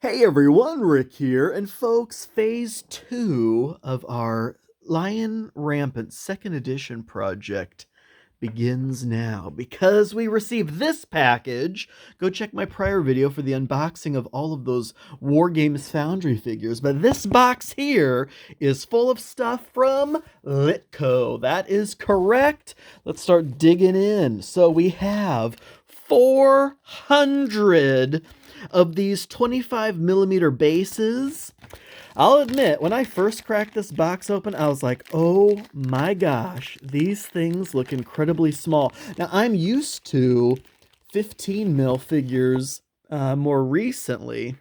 Hey everyone, Rick here, and folks, phase 2 of our Lion Rampant 2nd edition project begins now. Because we received this package, go check my prior video for the unboxing of all of those War Games Foundry figures. But this box here is full of stuff from Litko. That is correct. Let's start digging in. So we have 400 of these 25mm bases. I'll admit, when I first cracked this box open, I was like, oh my gosh, these things look incredibly small. Now, I'm used to 15mm figures more recently.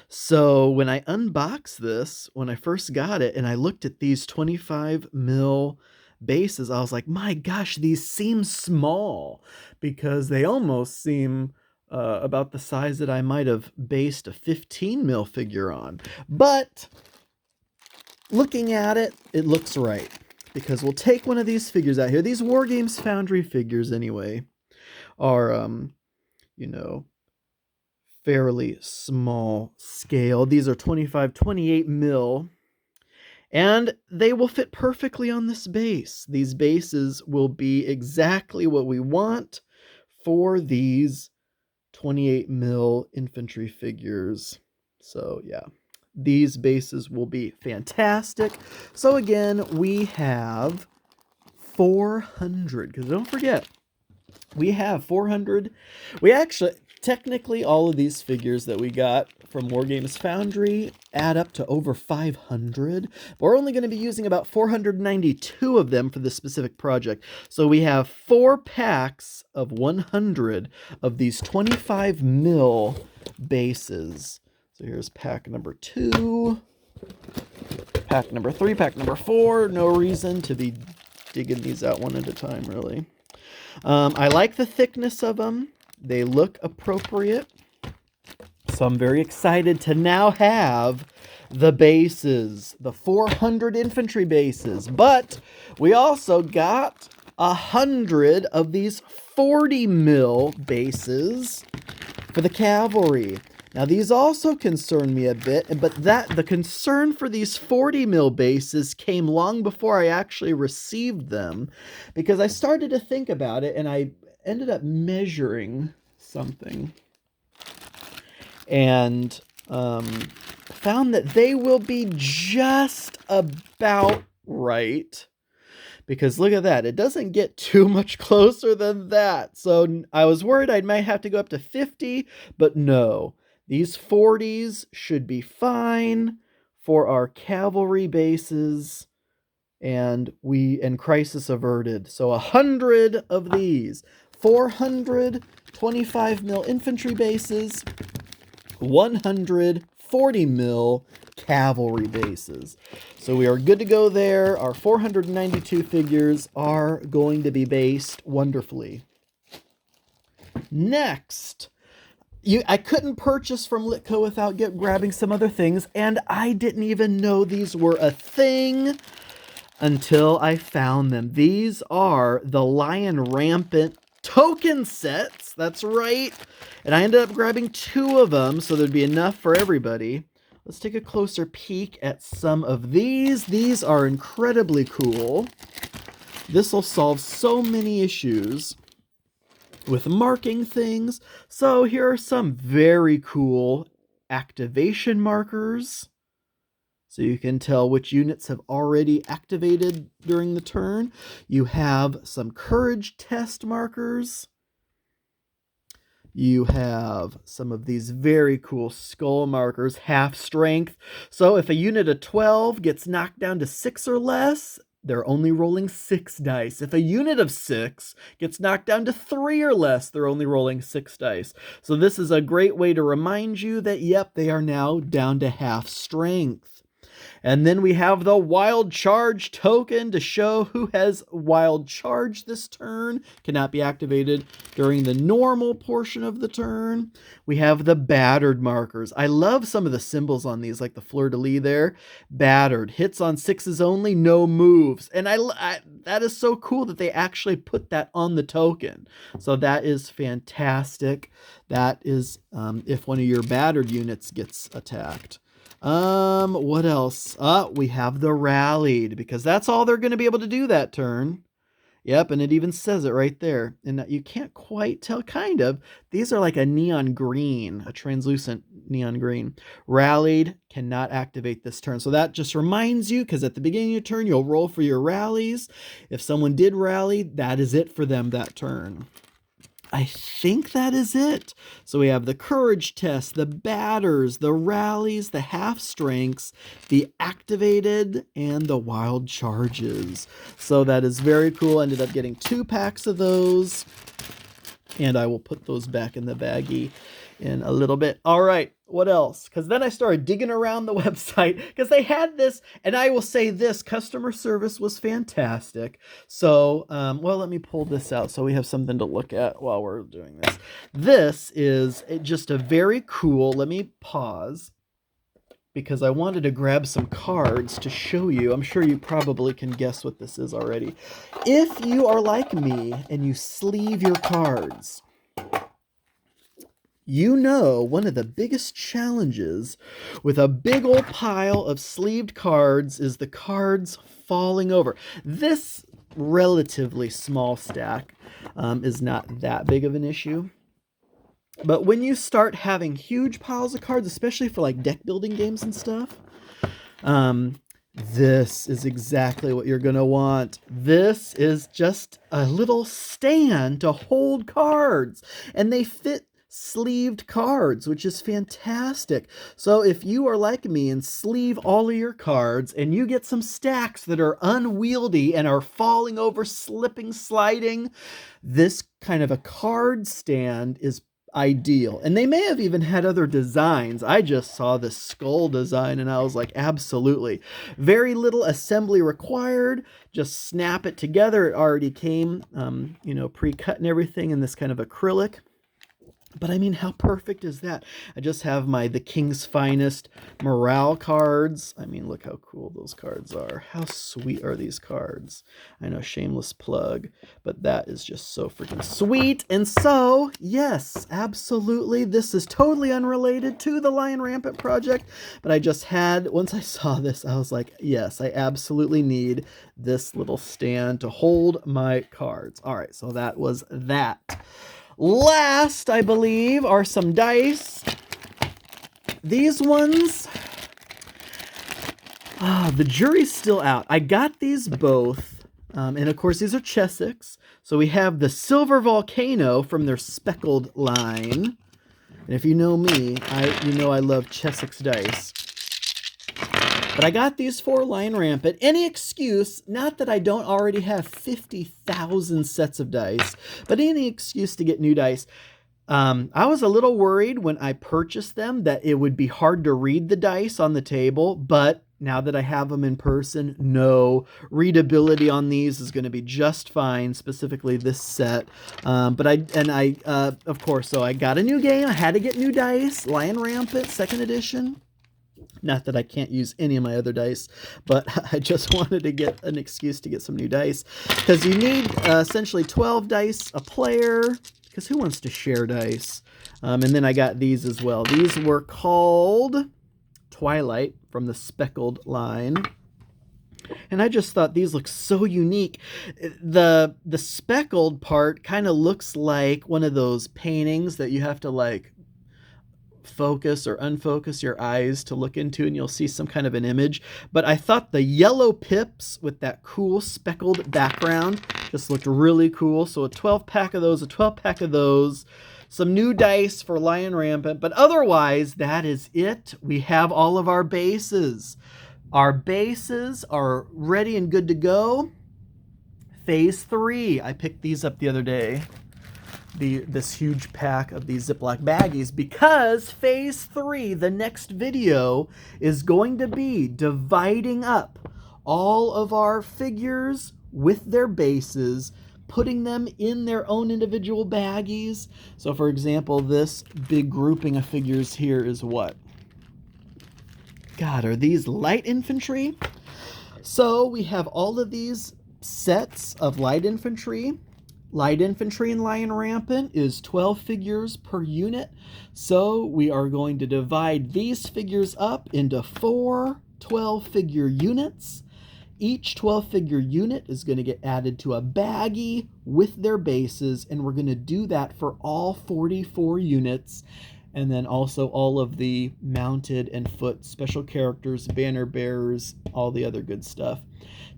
So when I unboxed this, when I first got it, and I looked at these 25mm bases, I was like, my gosh, these seem small, because they almost seem about the size that I might have based a 15mm figure on. But looking at it, it looks right, because we'll take one of these figures out here. These War Games Foundry figures, anyway, are, fairly small scale. These are 28mm, and they will fit perfectly on this base. These bases will be exactly what we want for these 28mm infantry figures. So yeah, these bases will be fantastic. So again, we have 400, because don't forget, we have 400. We actually, technically, all of these figures that we got from War Games Foundry add up to over 500. We're only going to be using about 492 of them for this specific project. So we have 4 packs of 100 of these 25mm bases. So here's pack number 2, pack number 3, pack number 4. No reason to be digging these out one at a time, really. I like the thickness of them. They look appropriate. So I'm very excited to now have the bases, the 400 infantry bases. But we also got 100 of these 40mm bases for the cavalry. Now, these also concern me a bit, but the concern for these 40mm bases came long before I actually received them, because I started to think about it, and I ended up measuring something, and found that they will be just about right. Because look at that, it doesn't get too much closer than that. So I was worried I might have to go up to 50, but no. These 40s should be fine for our cavalry bases, and crisis averted. So 100 of these, 400 25mm infantry bases, 100 40mm cavalry bases. So we are good to go there. Our 492 figures are going to be based wonderfully. Next, I couldn't purchase from Litko without grabbing some other things, and I didn't even know these were a thing until I found them. These are the Lion Rampant token sets. That's right. And I ended up grabbing 2 of them, so there'd be enough for everybody. Let's take a closer peek at some of these. These are incredibly cool. This will solve so many issues with marking things. So here are some very cool activation markers, so you can tell which units have already activated during the turn. You have some courage test markers. You have some of these very cool skull markers, half strength. So if a unit of 12 gets knocked down to 6 or less, they're only rolling 6 dice. If a unit of 6 gets knocked down to 3 or less, they're only rolling 6 dice. So this is a great way to remind you that, yep, they are now down to half strength. And then we have the Wild Charge token to show who has Wild Charge this turn. Cannot be activated during the normal portion of the turn. We have the Battered markers. I love some of the symbols on these, like the fleur-de-lis there. Battered. Hits on 6s only, no moves. And that is so cool that they actually put that on the token. So that is fantastic. That is if one of your battered units gets attacked. What else? We have the Rallied, because that's all they're going to be able to do that turn. Yep, and it even says it right there. And you can't quite tell, kind of. These are like a neon green, a translucent neon green. Rallied cannot activate this turn. So that just reminds you, because at the beginning of your turn, you'll roll for your rallies. If someone did rally, that is it for them that turn. I think that is it. So we have the courage test, the batters, the rallies, the half strengths, the activated, and the wild charges. So that is very cool. Ended up getting 2 packs of those, and I will put those back in the baggie in a little bit. All right, what else? Because then I started digging around the website because they had this, and I will say this, customer service was fantastic. So, well, let me pull this out so we have something to look at while we're doing this. This is just a very cool, let me pause, because I wanted to grab some cards to show you. I'm sure you probably can guess what this is already. If you are like me and you sleeve your cards, you know one of the biggest challenges with a big old pile of sleeved cards is the cards falling over. This relatively small stack is not that big of an issue. But when you start having huge piles of cards, especially for like deck building games and stuff, this is exactly what you're going to want. This is just a little stand to hold cards, and they fit sleeved cards, which is fantastic. So if you are like me and sleeve all of your cards and you get some stacks that are unwieldy and are falling over, slipping, sliding, this kind of a card stand is ideal. And they may have even had other designs. I just saw this skull design and I was like, absolutely. Very little assembly required. Just snap it together. It already came, pre-cut and everything in this kind of acrylic. But I mean, how perfect is that? I just have the King's Finest morale cards. I mean, look how cool those cards are. How sweet are these cards? I know, shameless plug, but that is just so freaking sweet. And so, yes, absolutely, this is totally unrelated to the Lion Rampant project, but I just had, once I saw this, I was like, yes, I absolutely need this little stand to hold my cards. All right, so that was that. Last, I believe, are some dice. These ones, the jury's still out. I got these both, and of course, these are Chessex. So we have the Silver Volcano from their Speckled line. And if you know me, you know I love Chessex dice. But I got these for Lion Rampant. Any excuse, not that I don't already have 50,000 sets of dice, but any excuse to get new dice. I was a little worried when I purchased them that it would be hard to read the dice on the table, but now that I have them in person, no, readability on these is going to be just fine, specifically this set. Of course, so I got a new game. I had to get new dice, Lion Rampant, 2nd edition. Not that I can't use any of my other dice, but I just wanted to get an excuse to get some new dice. Because you need essentially 12 dice a player, because who wants to share dice? And then I got these as well. These were called Twilight from the Speckled line. And I just thought these look so unique. The speckled part kind of looks like one of those paintings that you have to like focus or unfocus your eyes to look into, and you'll see some kind of an image. But I thought the yellow pips with that cool speckled background just looked really cool. So a 12-pack of those, a 12-pack of those, some new dice for Lion Rampant. But otherwise, that is it. We have all of our bases. Our bases are ready and good to go. Phase 3. I picked these up the other day. this huge pack of these Ziploc baggies, because phase 3, the next video, is going to be dividing up all of our figures with their bases, putting them in their own individual baggies. So for example, this big grouping of figures here is what? God, are these light infantry? So we have all of these sets of light infantry. Light infantry in Lion Rampant is 12 figures per unit. So we are going to divide these figures up into 4 12-figure units. Each 12-figure unit is going to get added to a baggie with their bases, and we're going to do that for all 44 units. And then also all of the mounted and foot special characters, banner bearers, all the other good stuff,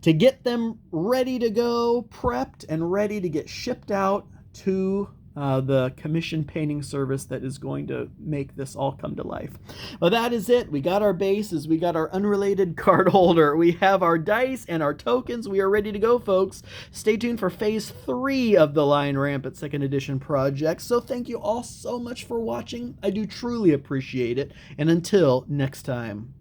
to get them ready to go, prepped and ready to get shipped out to the commission painting service that is going to make this all come to life. Well, that is it. We got our bases. We got our unrelated card holder. We have our dice and our tokens. We are ready to go, folks. Stay tuned for phase 3 of the Lion Rampant 2nd Edition project. So thank you all so much for watching. I do truly appreciate it. And until next time.